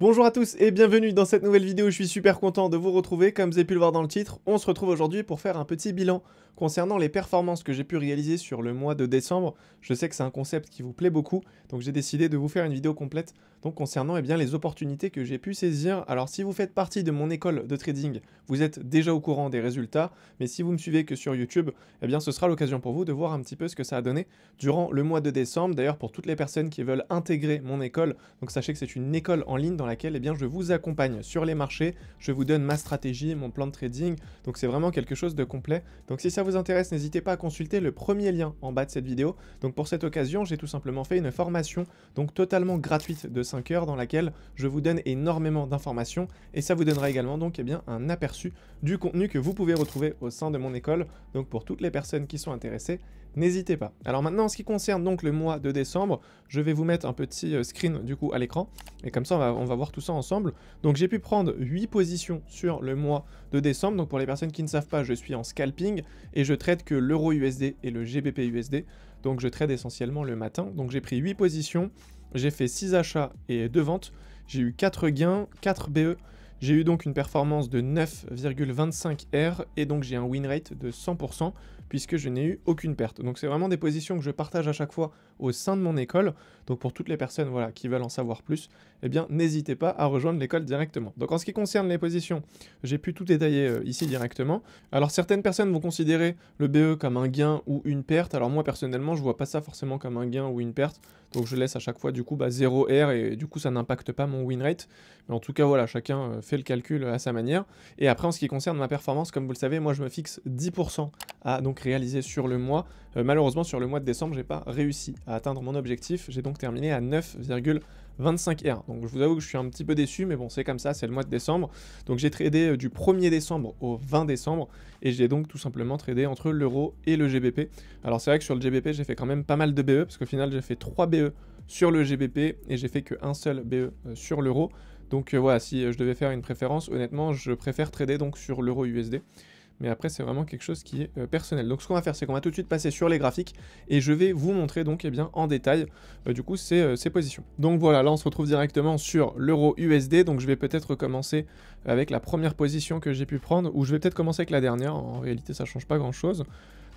Bonjour à tous et bienvenue dans cette nouvelle vidéo, je suis super content de vous retrouver. Comme vous avez pu le voir dans le titre, on se retrouve aujourd'hui pour faire un petit bilan concernant les performances que j'ai pu réaliser sur le mois de décembre. Je sais que c'est un concept qui vous plaît beaucoup, donc j'ai décidé de vous faire une vidéo complète donc concernant les opportunités que j'ai pu saisir. Alors si vous faites partie de mon école de trading, vous êtes déjà au courant des résultats, mais si vous me suivez que sur YouTube, ce sera l'occasion pour vous de voir un petit peu ce que ça a donné durant le mois de décembre. D'ailleurs pour toutes les personnes qui veulent intégrer mon école, donc sachez que c'est une école en ligne dans laquelle je vous accompagne sur les marchés, je vous donne ma stratégie, mon plan de trading, donc c'est vraiment quelque chose de complet. Donc si ça vous intéresse, n'hésitez pas à consulter le premier lien en bas de cette vidéo. Donc pour cette occasion, j'ai tout simplement fait une formation donc totalement gratuite de 5 heures dans laquelle je vous donne énormément d'informations et ça vous donnera également donc un aperçu du contenu que vous pouvez retrouver au sein de mon école. Donc pour toutes les personnes qui sont intéressées, n'hésitez pas. Alors maintenant en ce qui concerne donc le mois de décembre, je vais vous mettre un petit screen du coup à l'écran et comme ça on va voir tout ça ensemble. Donc j'ai pu prendre 8 positions sur le mois de décembre. Donc pour les personnes qui ne savent pas, je suis en scalping et je trade que l'euro USD et le GBP USD. Donc je trade essentiellement le matin. Donc j'ai pris 8 positions, j'ai fait 6 achats et 2 ventes. J'ai eu 4 gains, 4 BE. J'ai eu donc une performance de 9,25 R et donc j'ai un win rate de 100% puisque je n'ai eu aucune perte. Donc c'est vraiment des positions que je partage à chaque fois au sein de mon école. Donc pour toutes les personnes qui veulent en savoir plus, n'hésitez pas à rejoindre l'école directement. Donc en ce qui concerne les positions, j'ai pu tout détailler ici directement. Alors certaines personnes vont considérer le BE comme un gain ou une perte. Alors moi personnellement, je vois pas ça forcément comme un gain ou une perte. Donc je laisse à chaque fois du coup 0 R et du coup ça n'impacte pas mon win rate. Mais en tout cas voilà, chacun fait le calcul à sa manière. Et après en ce qui concerne ma performance, comme vous le savez, moi je me fixe 10% à donc réaliser sur le mois. Malheureusement sur le mois de décembre, j'ai pas réussi à atteindre mon objectif. J'ai donc terminé à 9,25 R. Donc je vous avoue que je suis un petit peu déçu, mais bon c'est comme ça, c'est le mois de décembre. Donc j'ai tradé du 1er décembre au 20 décembre et j'ai donc tout simplement tradé entre l'euro et le GBP. Alors c'est vrai que sur le GBP j'ai fait quand même pas mal de BE parce qu'au final j'ai fait 3 BE sur le GBP et j'ai fait qu'un seul BE sur l'euro. Donc voilà, si je devais faire une préférence, honnêtement je préfère trader donc sur l'euro USD. Mais après c'est vraiment quelque chose qui est personnel. Donc ce qu'on va faire, c'est qu'on va tout de suite passer sur les graphiques et je vais vous montrer donc en détail du coup ces positions. Donc voilà, là on se retrouve directement sur l'euro USD. Donc je vais peut-être commencer avec la première position que j'ai pu prendre, ou je vais peut-être commencer avec la dernière. En réalité ça change pas grand chose.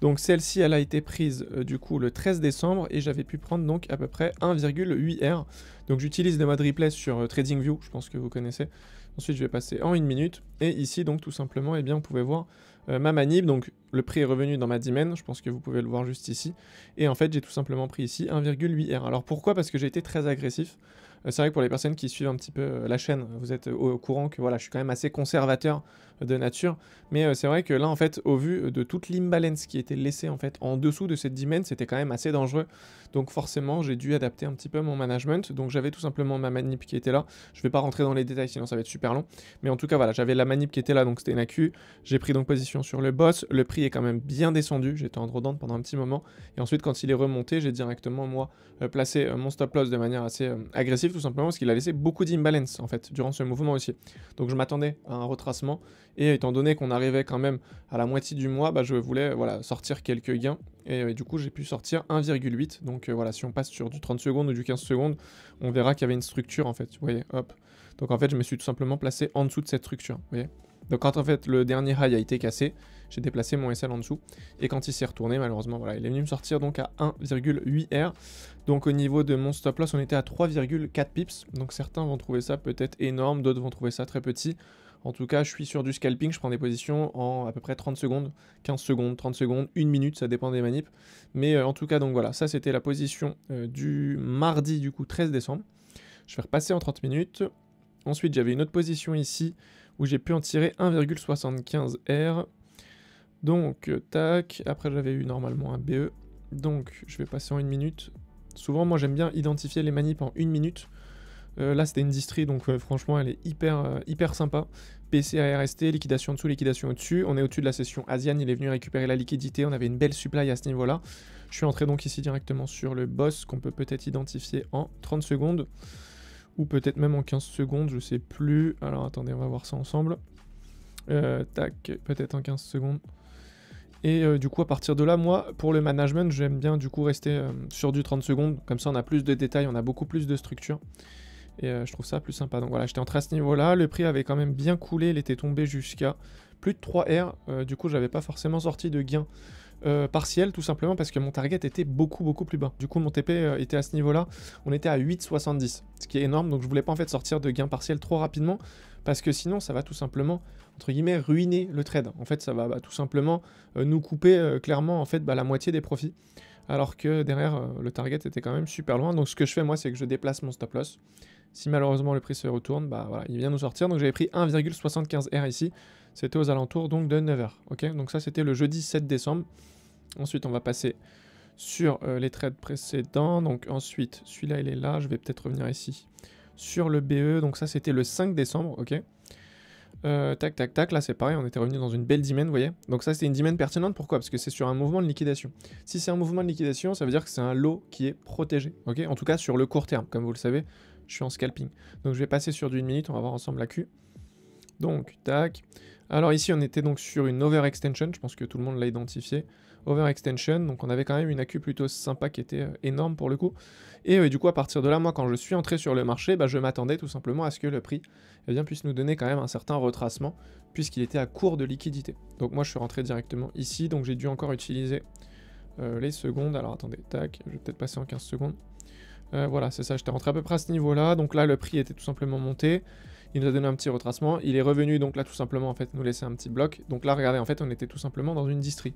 Donc celle-ci, elle a été prise du coup le 13 décembre et j'avais pu prendre donc à peu près 1,8 R. Donc j'utilise le mode replay sur TradingView, je pense que vous connaissez. Ensuite je vais passer en 1 minute et ici donc tout simplement vous pouvez voir ma manip. Donc le prix est revenu dans ma dimen, je pense que vous pouvez le voir juste ici. Et en fait j'ai tout simplement pris ici 1,8 R. Alors pourquoi? Parce que j'ai été très agressif. C'est vrai que pour les personnes qui suivent un petit peu la chaîne, vous êtes au courant que voilà, je suis quand même assez conservateur de nature. Mais c'est vrai que là, en fait, au vu de toute l'imbalance qui était laissée en fait en dessous de cette dimen, c'était quand même assez dangereux. Donc forcément, j'ai dû adapter un petit peu mon management. Donc j'avais tout simplement ma manip qui était là. Je vais pas rentrer dans les détails, sinon ça va être super long. Mais en tout cas, voilà, j'avais la manip qui était là, donc c'était une AQ. J'ai pris donc position sur le boss. Le prix est quand même bien descendu. J'étais en drawdown pendant un petit moment. Et ensuite, quand il est remonté, j'ai directement, moi, placé mon stop loss de manière assez agressive, tout simplement parce qu'il a laissé beaucoup d'imbalance en fait durant ce mouvement aussi. Donc je m'attendais à un retracement et étant donné qu'on arrivait quand même à la moitié du mois, je voulais sortir quelques gains et du coup j'ai pu sortir 1,8. Donc voilà, si on passe sur du 30 secondes ou du 15 secondes, on verra qu'il y avait une structure en fait, vous voyez, hop. Donc en fait je me suis tout simplement placé en dessous de cette structure, vous voyez. Donc quand en fait le dernier high a été cassé, j'ai déplacé mon SL en dessous. Et quand il s'est retourné, malheureusement, voilà, il est venu me sortir donc à 1,8 R. Donc au niveau de mon stop loss, on était à 3,4 pips. Donc certains vont trouver ça peut-être énorme, d'autres vont trouver ça très petit. En tout cas, je suis sur du scalping, je prends des positions en à peu près 30 secondes, 15 secondes, 30 secondes, 1 minute, ça dépend des manips. Mais en tout cas, donc voilà, ça c'était la position du mardi du coup 13 décembre. Je vais repasser en 30 minutes. Ensuite, j'avais une autre position ici où j'ai pu en tirer 1,75 R. Donc, tac, après j'avais eu normalement un BE. Donc, je vais passer en 1 minute. Souvent, moi j'aime bien identifier les manips en 1 minute. Là, c'était une distri, donc franchement, elle est hyper sympa. PC à RST, liquidation en dessous, liquidation au-dessus. On est au-dessus de la session Asian, il est venu récupérer la liquidité. On avait une belle supply à ce niveau-là. Je suis entré donc ici directement sur le boss qu'on peut peut-être identifier en 30 secondes. Ou peut-être même en 15 secondes, je sais plus. Alors attendez, on va voir ça ensemble. Tac, peut-être en 15 secondes. Et du coup à partir de là, moi pour le management j'aime bien du coup rester sur du 30 secondes, comme ça on a plus de détails, on a beaucoup plus de structure. Et je trouve ça plus sympa. Donc voilà, j'étais entré à ce niveau-là. Le prix avait quand même bien coulé. Il était tombé jusqu'à plus de 3 R. Du coup, j'avais pas forcément sorti de gain partiel, tout simplement parce que mon target était beaucoup plus bas. Du coup, mon TP était à ce niveau-là. On était à 8,70, ce qui est énorme. Donc je voulais pas en fait sortir de gain partiel trop rapidement parce que sinon, ça va tout simplement, entre guillemets, ruiner le trade. En fait, ça va tout simplement nous couper clairement en fait la moitié des profits. Alors que derrière, le target était quand même super loin. Donc ce que je fais moi, c'est que je déplace mon stop loss. Si malheureusement le prix se retourne, bah voilà, il vient nous sortir. Donc j'avais pris 1,75 R ici. C'était aux alentours donc de 9 h. Ok, donc ça c'était le jeudi 7 décembre. Ensuite, on va passer sur les trades précédents. Donc ensuite, celui-là il est là. Je vais peut-être revenir ici sur le BE. Donc ça c'était le 5 décembre. Ok. Tac, là c'est pareil, on était revenu dans une belle dimen, vous voyez. Donc ça c'est une dimen pertinente, pourquoi? Parce que c'est sur un mouvement de liquidation. Si c'est un mouvement de liquidation, ça veut dire que c'est un lot qui est protégé, ok. En tout cas sur le court terme, comme vous le savez, je suis en scalping. Donc je vais passer sur du 1 minute, on va voir ensemble la Q. Donc, tac. Alors ici on était donc sur une overextension, je pense que tout le monde l'a identifié. Overextension, donc on avait quand même une AQ plutôt sympa qui était énorme pour le coup. Et du coup à partir de là, moi quand je suis entré sur le marché, bah, je m'attendais tout simplement à ce que le prix puisse nous donner quand même un certain retracement, puisqu'il était à court de liquidité. Donc moi je suis rentré directement ici, donc j'ai dû encore utiliser les secondes. Alors attendez, tac, je vais peut-être passer en 15 secondes. Voilà, c'est ça, j'étais rentré à peu près à ce niveau-là, donc là le prix était tout simplement monté. Il nous a donné un petit retracement, il est revenu donc là tout simplement en fait nous laisser un petit bloc. Donc là regardez, en fait on était tout simplement dans une distrie.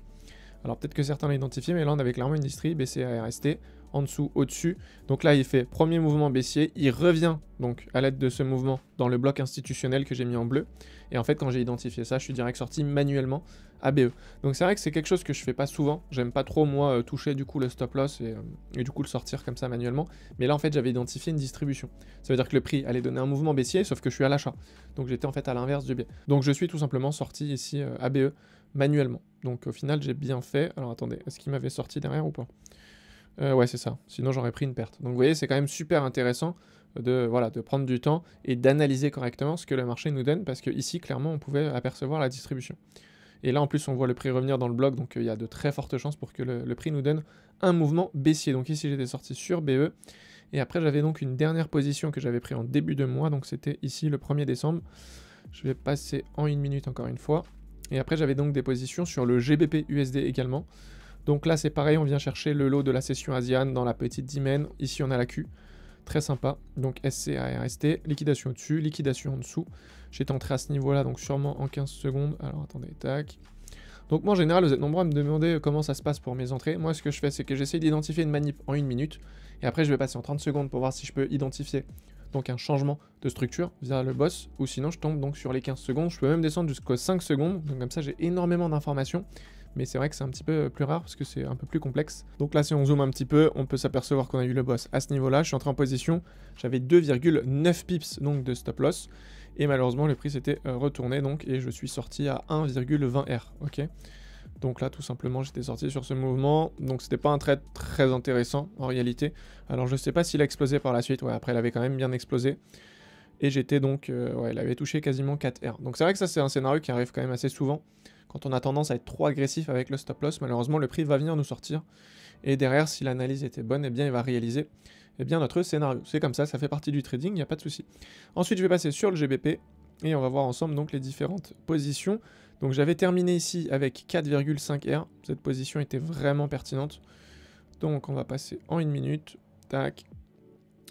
Alors peut-être que certains l'ont identifié, mais là on avait clairement une distrie, baissier RST, en dessous, au-dessus. Donc là il fait premier mouvement baissier, il revient donc à l'aide de ce mouvement dans le bloc institutionnel que j'ai mis en bleu. Et en fait quand j'ai identifié ça, je suis direct sorti manuellement à BE. Donc c'est vrai que c'est quelque chose que je fais pas souvent, j'aime pas trop moi toucher du coup le stop loss et du coup le sortir comme ça manuellement. Mais là en fait j'avais identifié une distribution. Ça veut dire que le prix allait donner un mouvement baissier, sauf que je suis à l'achat. Donc j'étais en fait à l'inverse du biais. Donc je suis tout simplement sorti ici à BE manuellement. Donc au final j'ai bien fait. Alors attendez, est-ce qu'il m'avait sorti derrière ou pas? Ouais c'est ça, sinon j'aurais pris une perte. Donc vous voyez c'est quand même super intéressant de prendre du temps et d'analyser correctement ce que le marché nous donne, parce que ici clairement on pouvait apercevoir la distribution. Et là en plus on voit le prix revenir dans le bloc, donc il y a de très fortes chances pour que le prix nous donne un mouvement baissier. Donc ici j'étais sorti sur BE, et après j'avais donc une dernière position que j'avais pris en début de mois, donc c'était ici le 1er décembre. Je vais passer en 1 minute encore une fois. Et après j'avais donc des positions sur le GBP USD également. Donc là c'est pareil, on vient chercher le lot de la session asiane dans la petite dimen. Ici on a la Q, très sympa. Donc SCA RST, liquidation au-dessus, liquidation en dessous. J'étais entré à ce niveau-là, donc sûrement en 15 secondes. Alors attendez, tac. Donc moi en général, vous êtes nombreux à me demander comment ça se passe pour mes entrées. Moi ce que je fais, c'est que j'essaie d'identifier une manip en 1 minute. Et après je vais passer en 30 secondes pour voir si je peux identifier donc un changement de structure via le boss. Ou sinon je tombe donc sur les 15 secondes. Je peux même descendre jusqu'aux 5 secondes. Donc comme ça j'ai énormément d'informations. Mais c'est vrai que c'est un petit peu plus rare parce que c'est un peu plus complexe. Donc là si on zoome un petit peu, on peut s'apercevoir qu'on a eu le boss à ce niveau-là. Je suis entré en position, j'avais 2,9 pips donc de stop loss. Et malheureusement le prix s'était retourné donc, et je suis sorti à 1,20 R. Ok. Donc là tout simplement j'étais sorti sur ce mouvement. Donc c'était pas un trade très intéressant en réalité. Alors je sais pas s'il a explosé par la suite. Ouais, après il avait quand même bien explosé. Et j'étais donc, ouais, il avait touché quasiment 4 R. Donc c'est vrai que ça c'est un scénario qui arrive quand même assez souvent. Quand on a tendance à être trop agressif avec le stop loss, malheureusement le prix va venir nous sortir. Et derrière, si l'analyse était bonne, eh bien il va réaliser notre scénario. C'est comme ça fait partie du trading, il n'y a pas de souci. Ensuite je vais passer sur le GBP et on va voir ensemble donc les différentes positions. Donc j'avais terminé ici avec 4,5 R. Cette position était vraiment pertinente. Donc on va passer en 1 minute. Tac.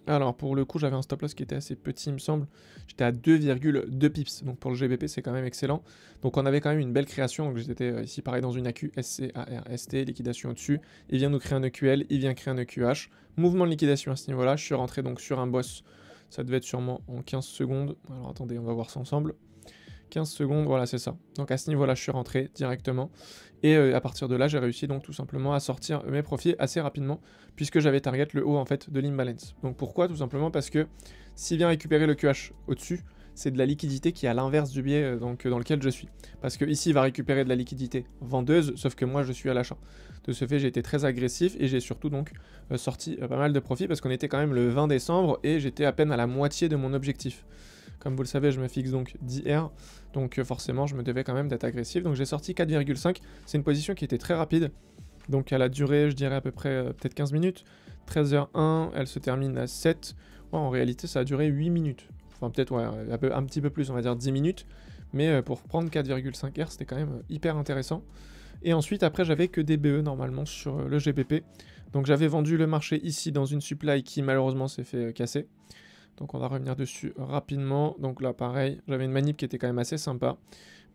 Alors pour le coup j'avais un stop loss qui était assez petit il me semble, j'étais à 2,2 pips, donc pour le GBP c'est quand même excellent. Donc on avait quand même une belle création, donc j'étais ici pareil dans une AQ SCARST, liquidation au-dessus, il vient nous créer un EQL, il vient créer un EQH, mouvement de liquidation à ce niveau-là, je suis rentré donc sur un boss, ça devait être sûrement en 15 secondes, alors attendez on va voir ça ensemble. 15 secondes, voilà c'est ça. Donc à ce niveau-là je suis rentré directement. Et à partir de là j'ai réussi donc tout simplement à sortir mes profits assez rapidement, puisque j'avais target le haut en fait de l'imbalance. Donc pourquoi? Tout simplement parce que s'il vient récupérer le QH au-dessus, c'est de la liquidité qui est à l'inverse du biais donc, dans lequel je suis. Parce que ici il va récupérer de la liquidité vendeuse, sauf que moi je suis à l'achat. De ce fait j'ai été très agressif et j'ai surtout donc sorti pas mal de profits, parce qu'on était quand même le 20 décembre et j'étais à peine à la moitié de mon objectif. Comme vous le savez, je me fixe donc 10 R, donc forcément je me devais quand même d'être agressif. Donc j'ai sorti 4,5, c'est une position qui était très rapide. Donc elle a duré, je dirais à peu près peut-être 15 minutes. 13h01, elle se termine à 7. crois en réalité ça a duré 8 minutes. Enfin peut-être ouais, un petit peu plus, on va dire 10 minutes. Mais pour prendre 4,5 R, c'était quand même hyper intéressant. Et ensuite, après, j'avais que des BE normalement sur le GBP. Donc j'avais vendu le marché ici dans une supply qui malheureusement s'est fait casser. Donc on va revenir dessus rapidement. Donc là, pareil, j'avais une manip qui était quand même assez sympa.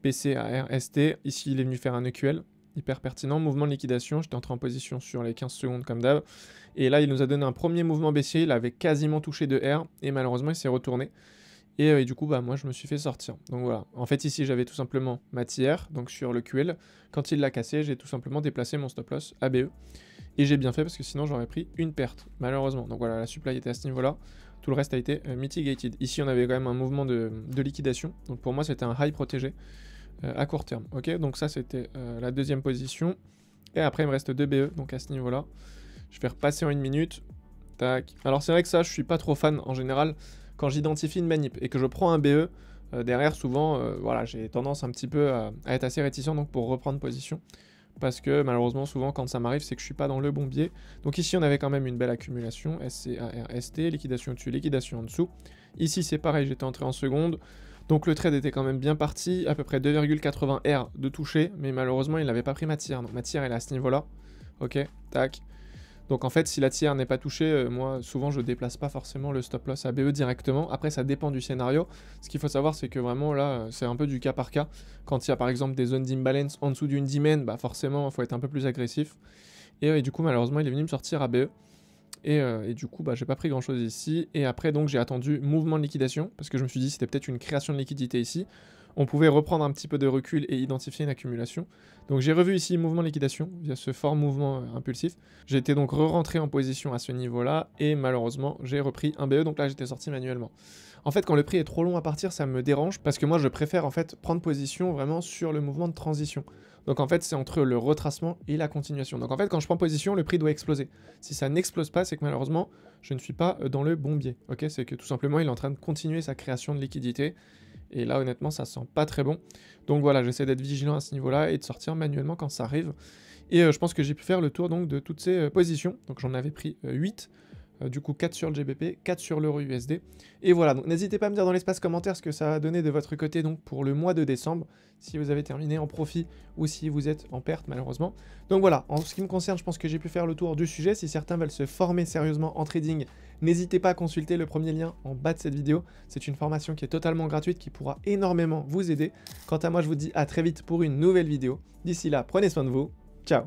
PC, AR, ST. Ici, il est venu faire un EQL. Hyper pertinent. Mouvement de liquidation. J'étais entré en position sur les 15 secondes comme d'hab. Et là, il nous a donné un premier mouvement baissier. Il avait quasiment touché de R. Et malheureusement, il s'est retourné. Et du coup, bah, moi, je me suis fait sortir. Donc voilà. En fait, ici, j'avais tout simplement ma TR, donc sur le QL. Quand il l'a cassé, j'ai tout simplement déplacé mon stop loss ABE. Et j'ai bien fait parce que sinon, j'aurais pris une perte, malheureusement. Donc voilà, la supply était à ce niveau-là. Tout le reste a été mitigated. Ici, on avait quand même un mouvement de liquidation. Donc pour moi, c'était un high protégé à court terme. Ok, donc ça, c'était la deuxième position. Et après, il me reste 2 BE, donc à ce niveau-là. Je vais repasser en 1 minute. Tac. Alors c'est vrai que ça, je suis pas trop fan en général. Quand j'identifie une manip et que je prends un BE, derrière souvent, voilà, j'ai tendance un petit peu à être assez réticent donc pour reprendre position. Parce que malheureusement, souvent quand ça m'arrive, c'est que je suis pas dans le bon biais. Donc ici, on avait quand même une belle accumulation. SC, AR, ST, liquidation au-dessus, liquidation en dessous. Ici, c'est pareil, j'étais entré en seconde. Donc le trade était quand même bien parti, à peu près 2,80 R de toucher. Mais malheureusement, il n'avait pas pris ma tier. Donc ma tier, elle est à ce niveau-là. Ok, tac. Donc en fait, si la tier n'est pas touchée, moi, souvent, je déplace pas forcément le stop loss ABE directement. Après, ça dépend du scénario. Ce qu'il faut savoir, c'est que vraiment, là, c'est un peu du cas par cas. Quand il y a, par exemple, des zones d'imbalance en dessous d'une demand, bah forcément, il faut être un peu plus agressif. Et du coup, malheureusement, il est venu me sortir ABE. Et du coup, bah, j'ai pas pris grand-chose ici. Et après, donc, j'ai attendu mouvement de liquidation, parce que je me suis dit, c'était peut-être une création de liquidité ici. On pouvait reprendre un petit peu de recul et identifier une accumulation. Donc j'ai revu ici mouvement de liquidation via ce fort mouvement impulsif. J'ai été donc re-rentré en position à ce niveau-là et malheureusement j'ai repris un BE, donc là j'étais sorti manuellement. En fait, quand le prix est trop long à partir, ça me dérange parce que moi je préfère en fait prendre position vraiment sur le mouvement de transition. Donc en fait, c'est entre le retracement et la continuation. Donc en fait, quand je prends position, le prix doit exploser. Si ça n'explose pas, c'est que malheureusement, je ne suis pas dans le bon biais. Ok, c'est que tout simplement, il est en train de continuer sa création de liquidité. Et là, honnêtement, ça sent pas très bon. Donc voilà, j'essaie d'être vigilant à ce niveau-là et de sortir manuellement quand ça arrive. Et je pense que j'ai pu faire le tour donc de toutes ces positions. Donc j'en avais pris 8. Du coup 4 sur le GBP, 4 sur l'euro USD. Et voilà, donc n'hésitez pas à me dire dans l'espace commentaire ce que ça a donné de votre côté donc pour le mois de décembre, si vous avez terminé en profit ou si vous êtes en perte malheureusement. Donc voilà, en ce qui me concerne, je pense que j'ai pu faire le tour du sujet. Si certains veulent se former sérieusement en trading, n'hésitez pas à consulter le premier lien en bas de cette vidéo. C'est une formation qui est totalement gratuite, qui pourra énormément vous aider. Quant à moi, je vous dis à très vite pour une nouvelle vidéo. D'ici là, prenez soin de vous. Ciao!